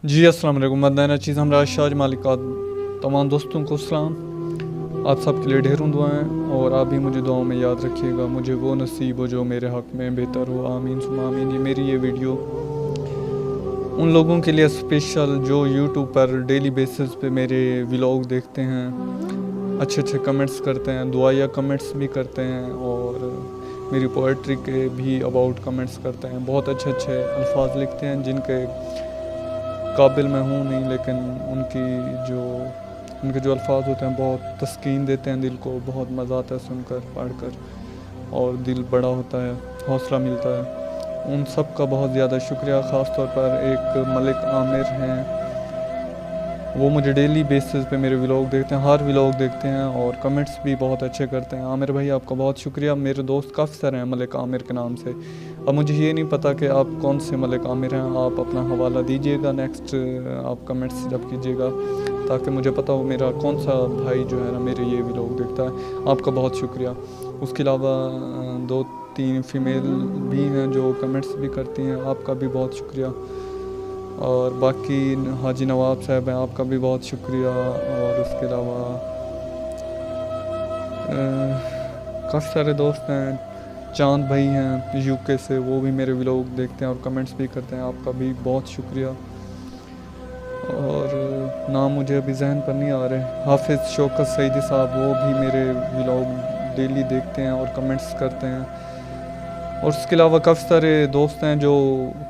जी अस्सलाम वालेकुम मदीना चीज़ हमरा शाज मालिक तमाम दोस्तों को सलाम। आप सबके लिए ढेरों दुआएं और आप भी मुझे दुआओं में याद रखिएगा। मुझे वो नसीब हो जो मेरे हक़ में बेहतर हो, आमीन सुम्मा आमीन। ये मेरी ये वीडियो उन लोगों के लिए स्पेशल जो यूट्यूब पर डेली बेसिस पे मेरे व्लॉग देखते हैं, अच्छे अच्छे कमेंट्स करते हैं, दुआया कमेंट्स भी करते हैं और मेरी पोइट्री के भी अबाउट कमेंट्स करते हैं। बहुत अच्छे अच्छे अल्फाज लिखते हैं जिनके काबिल मैं हूँ नहीं, लेकिन उनके जो अल्फाज होते हैं बहुत तस्कीन देते हैं दिल को। बहुत मज़ा आता है सुनकर पढ़कर और दिल बड़ा होता है, हौसला मिलता है। उन सब का बहुत ज़्यादा शुक्रिया। ख़ास तौर पर एक मलिक आमिर हैं, वो मुझे डेली बेसिस पे मेरे व्लॉग देखते हैं, हर व्लॉग देखते हैं और कमेंट्स भी बहुत अच्छे करते हैं। आमिर भाई आपका बहुत शुक्रिया। मेरे दोस्त काफ़ी सारे हैं मलिक आमिर के नाम से। अब मुझे ये नहीं पता कि आप कौन से मलिक आमिर हैं। आप अपना हवाला दीजिएगा नेक्स्ट आप कमेंट्स जब कीजिएगा, ताकि मुझे पता हो मेरा कौन सा भाई जो है ना मेरे ये व्लॉग देखता है। आपका बहुत शुक्रिया। उसके अलावा 2-3 फीमेल भी हैं जो कमेंट्स भी करती हैं, आपका भी बहुत शुक्रिया। और बाकी हाजी नवाब साहब हैं, आपका भी बहुत शुक्रिया। और उसके अलावा काफ़ी सारे दोस्त हैं। चांद भाई हैं यूके से, वो भी मेरे व्लॉग देखते हैं और कमेंट्स भी करते हैं, आपका भी बहुत शुक्रिया। और नाम मुझे अभी जहन पर नहीं आ रहे। हाफिज़ शौकत सईदी साहब, वो भी मेरे व्लॉग डेली देखते हैं और कमेंट्स करते हैं। और उसके अलावा काफ़ी सारे दोस्त हैं जो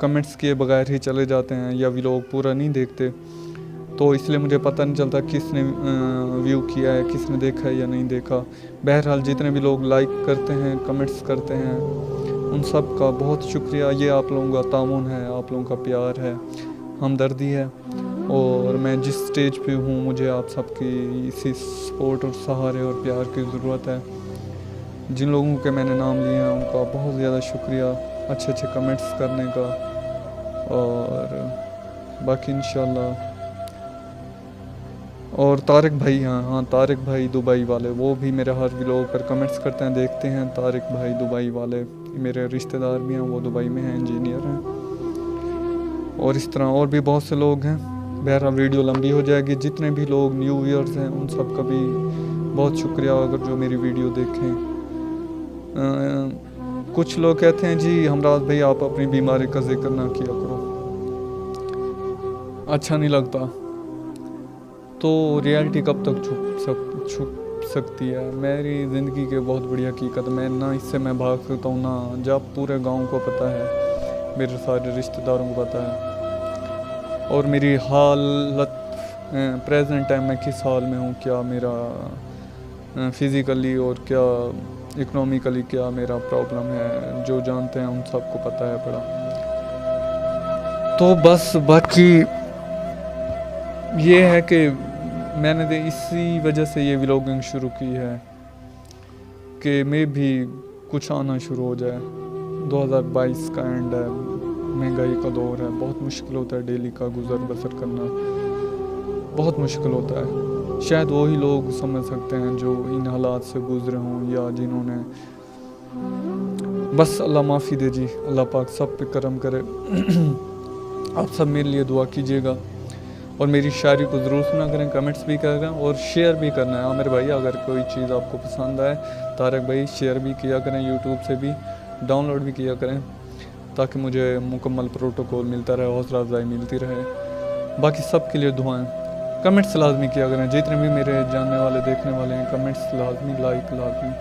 कमेंट्स किए बगैर ही चले जाते हैं या व्लॉग पूरा नहीं देखते, तो इसलिए मुझे पता नहीं चलता किसने व्यू किया है, किसने देखा है या नहीं देखा। बहरहाल जितने भी लोग लाइक करते हैं, कमेंट्स करते हैं, उन सब का बहुत शुक्रिया। ये आप लोगों का तामुन है, आप लोगों का प्यार है, हमदर्दी है। और मैं जिस स्टेज पे हूँ, मुझे आप सबकी इसी सपोर्ट और सहारे और प्यार की ज़रूरत है। जिन लोगों के मैंने नाम लिए हैं उनका बहुत ज़्यादा शुक्रिया अच्छे अच्छे कमेंट्स करने का। और बाकी इंशाल्लाह। और तारिक भाई, हाँ तारिक भाई दुबई वाले, वो भी मेरे हर व्लॉग पर कमेंट्स करते हैं, देखते हैं। तारिक भाई दुबई वाले मेरे रिश्तेदार भी हैं, वो दुबई में हैं, इंजीनियर हैं। और इस तरह और भी बहुत से लोग हैं। बहरहाल वीडियो लंबी हो जाएगी। जितने भी लोग न्यू व्यूअर्स हैं उन सब का भी बहुत शुक्रिया अगर जो मेरी वीडियो देखें। कुछ लोग कहते हैं जी हमराज भाई आप अपनी बीमारी का जिक्र ना किया करो, अच्छा नहीं लगता। तो रियलिटी कब तक छुप सकती है। मेरी ज़िंदगी के बहुत बड़ी हकीकत, मैं ना इससे मैं भाग सकता हूँ ना। जब पूरे गांव को पता है, मेरे सारे रिश्तेदारों को पता है और मेरी हालत प्रेजेंट टाइम में किस हाल में हूँ, क्या मेरा फिज़िकली और क्या इकोनॉमिकली क्या मेरा प्रॉब्लम है, जो जानते हैं उन सबको पता है बड़ा। तो बस बाकी ये है कि मैंने इसी वजह से ये व्लॉगिंग शुरू की है कि मैं भी कुछ आना शुरू हो जाए। 2022 का एंड है, महंगाई का दौर है, बहुत मुश्किल होता है डेली का गुजर बसर करना, बहुत मुश्किल होता है। शायद वही लोग समझ सकते हैं जो इन हालात से गुजरे हों या जिन्होंने। बस अल्लाह माफ़ी दे जी, अल्लाह पाक सब पे करम करे। आप सब मेरे लिए दुआ कीजिएगा और मेरी शायरी को ज़रूर सुना करें, कमेंट्स भी करें और शेयर भी करना है। आमिर भाई अगर कोई चीज़ आपको पसंद आए, तारक भाई शेयर भी किया करें, यूट्यूब से भी डाउनलोड भी किया करें, ताकि मुझे मुकम्मल प्रोटोकॉल मिलता रहे, हौसला अफजाई मिलती रहे। बाकी सब के लिए दुआएं। कमेंट्स लाजमी किया करें, जितने भी मेरे जानने वाले देखने वाले हैं, कमेंट्स लाजमी, लाइक लाजमी।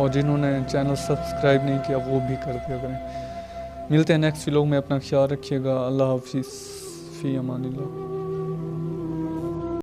और जिन्होंने चैनल सब्सक्राइब नहीं किया वो भी कर दिया करें। मिलते हैं नेक्स्ट व्लॉग में, अपना ख्याल रखिएगा। अल्लाह हाफिज़, फ़ी अमानिल्लाह।